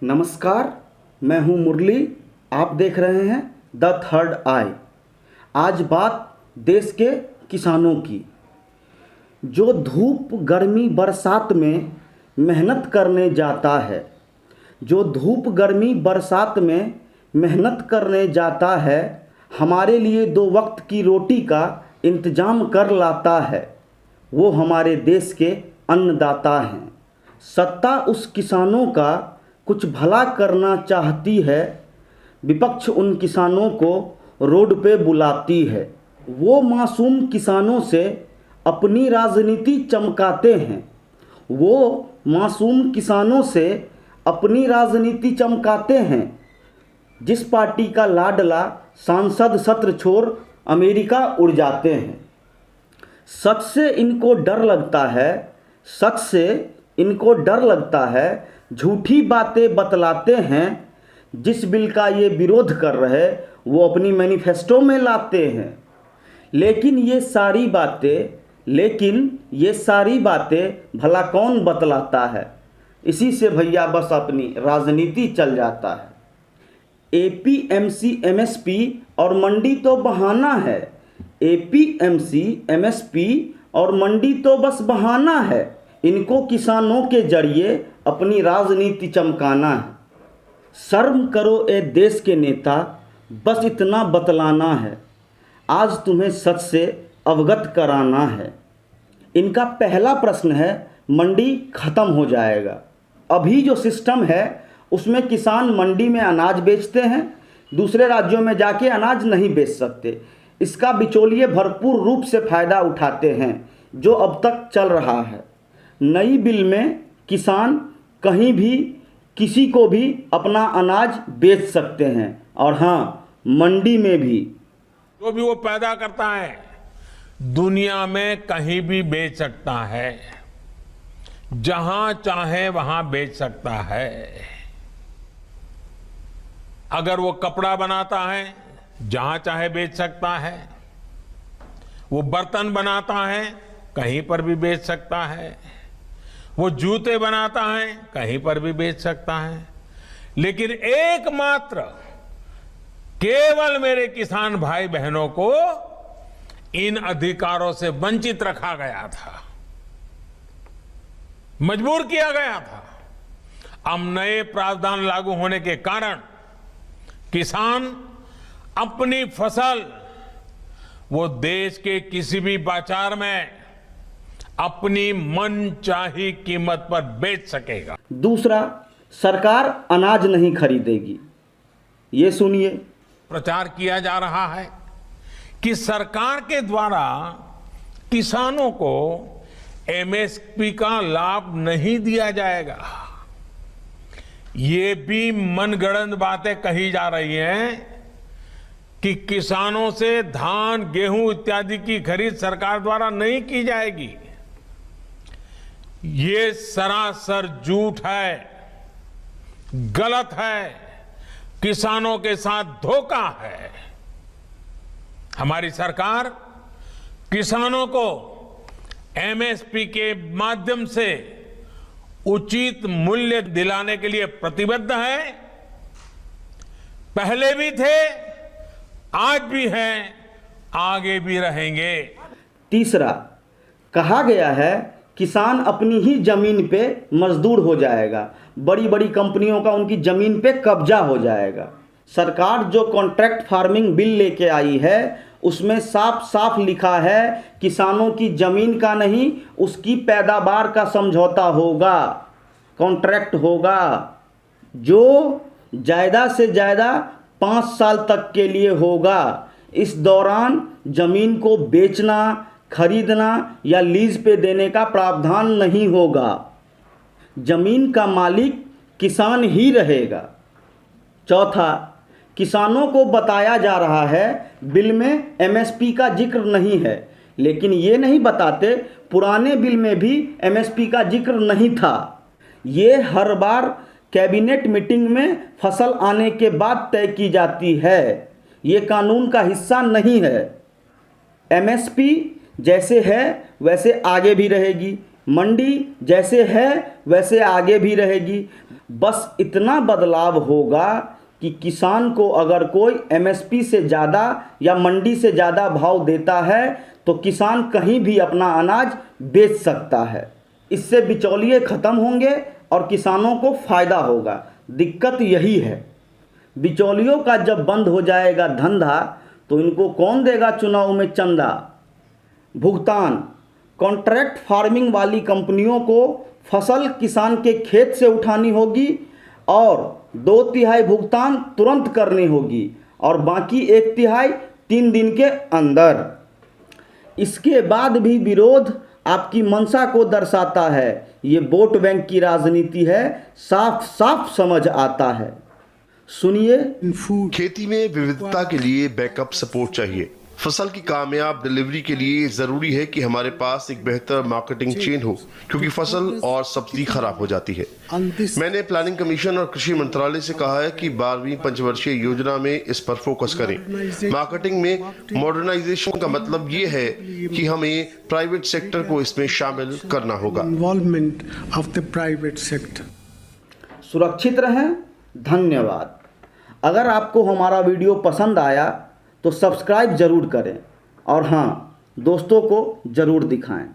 नमस्कार, मैं हूं मुरली। आप देख रहे हैं द थर्ड आई। आज बात देश के किसानों की, जो धूप गर्मी बरसात में मेहनत करने जाता है, हमारे लिए 2 वक्त की रोटी का इंतजाम कर लाता है, वो हमारे देश के अन्नदाता हैं। सत्ता उस किसानों का कुछ भला करना चाहती है, विपक्ष उन किसानों को रोड पे बुलाती है। वो मासूम किसानों से अपनी राजनीति चमकाते हैं। जिस पार्टी का लाडला सांसद सत्र छोड़ अमेरिका उड़ जाते हैं। सच से इनको डर लगता है, झूठी बातें बतलाते हैं। जिस बिल का ये विरोध कर रहे, वो अपनी मैनिफेस्टो में लाते हैं। लेकिन ये सारी बातें भला कौन बतलाता है? इसी से भैया बस अपनी राजनीति चल जाता है। एपीएमसी एमएसपी और मंडी तो बहाना है। एपीएमसी एमएसपी और मंडी तो बस बहाना है। इनको किसानों के जरिए अपनी राजनीति चमकाना है। शर्म करो ए देश के नेता, बस इतना बतलाना है। आज तुम्हें सच से अवगत कराना है। इनका पहला प्रश्न है, मंडी खत्म हो जाएगा। अभी जो सिस्टम है उसमें किसान मंडी में अनाज बेचते हैं, दूसरे राज्यों में जाके अनाज नहीं बेच सकते। इसका बिचौलिए भरपूर रूप से फ़ायदा उठाते हैं, जो अब तक चल रहा है। नई बिल में किसान कहीं भी किसी को भी अपना अनाज बेच सकते हैं, और हाँ, मंडी में भी। जो भी वो पैदा करता है दुनिया में कहीं भी बेच सकता है, जहां चाहे वहां बेच सकता है। अगर वो कपड़ा बनाता है, जहां चाहे बेच सकता है। वो बर्तन बनाता है, कहीं पर भी बेच सकता है। वो जूते बनाता है, कहीं पर भी बेच सकता है। लेकिन एकमात्र केवल मेरे किसान भाई बहनों को इन अधिकारों से वंचित रखा गया था, मजबूर किया गया था। अब नए प्रावधान लागू होने के कारण किसान अपनी फसल वो देश के किसी भी बाजार में अपनी मनचाही कीमत पर बेच सकेगा। दूसरा, सरकार अनाज नहीं खरीदेगी। ये सुनिए, प्रचार किया जा रहा है कि सरकार के द्वारा किसानों को एमएसपी का लाभ नहीं दिया जाएगा। ये भी मनगढ़ंत बातें कही जा रही हैं कि किसानों से धान, गेहूं इत्यादि की खरीद सरकार द्वारा नहीं की जाएगी। ये सरासर झूठ है, गलत है, किसानों के साथ धोखा है। हमारी सरकार किसानों को एमएसपी के माध्यम से उचित मूल्य दिलाने के लिए प्रतिबद्ध है। पहले भी थे, आज भी हैं, आगे भी रहेंगे। तीसरा, कहा गया है किसान अपनी ही जमीन पे मजदूर हो जाएगा, बड़ी बड़ी कंपनियों का उनकी जमीन पे कब्जा हो जाएगा। सरकार जो कॉन्ट्रैक्ट फार्मिंग बिल लेके आई है, उसमें साफ साफ लिखा है किसानों की जमीन का नहीं, उसकी पैदावार का समझौता होगा, कॉन्ट्रैक्ट होगा, जो ज़्यादा से ज़्यादा 5 साल तक के लिए होगा। इस दौरान जमीन को बेचना, खरीदना या लीज पे देने का प्रावधान नहीं होगा। जमीन का मालिक किसान ही रहेगा। चौथा, किसानों को बताया जा रहा है बिल में एमएसपी का जिक्र नहीं है, लेकिन ये नहीं बताते पुराने बिल में भी एमएसपी का जिक्र नहीं था। ये हर बार कैबिनेट मीटिंग में फसल आने के बाद तय की जाती है। ये कानून का हिस्सा नहीं है। एमएसपी जैसे है वैसे आगे भी रहेगी। मंडी जैसे है वैसे आगे भी रहेगी। बस इतना बदलाव होगा कि किसान को अगर कोई एमएसपी से ज़्यादा या मंडी से ज़्यादा भाव देता है तो किसान कहीं भी अपना अनाज बेच सकता है। इससे बिचौलिए ख़त्म होंगे और किसानों को फ़ायदा होगा। दिक्कत यही है, बिचौलियों का जब बंद हो जाएगा धंधा तो इनको कौन देगा चुनाव में चंदा। भुगतान, कॉन्ट्रैक्ट फार्मिंग वाली कंपनियों को फसल किसान के खेत से उठानी होगी और 2/3 भुगतान तुरंत करनी होगी और बाकी 1/3 3 दिन के अंदर। इसके बाद भी विरोध आपकी मंशा को दर्शाता है। ये वोट बैंक की राजनीति है, साफ साफ समझ आता है। सुनिए। खेती में विविधता के लिए बैकअप सपोर्ट चाहिए। फसल की कामयाब डिलीवरी के लिए जरूरी है कि हमारे पास एक बेहतर मार्केटिंग चेन हो, क्योंकि फसल और सब्जी खराब हो जाती है। मैंने प्लानिंग कमीशन और कृषि मंत्रालय से कहा है कि 12वीं पंचवर्षीय योजना में इस पर फोकस करें। मार्केटिंग में मॉडर्नाइजेशन का मतलब ये है कि हमें प्राइवेट सेक्टर को इसमें शामिल करना होगा। सुरक्षित रहें। धन्यवाद। अगर आपको हमारा वीडियो पसंद आया तो सब्सक्राइब ज़रूर करें और हाँ, दोस्तों को ज़रूर दिखाएं।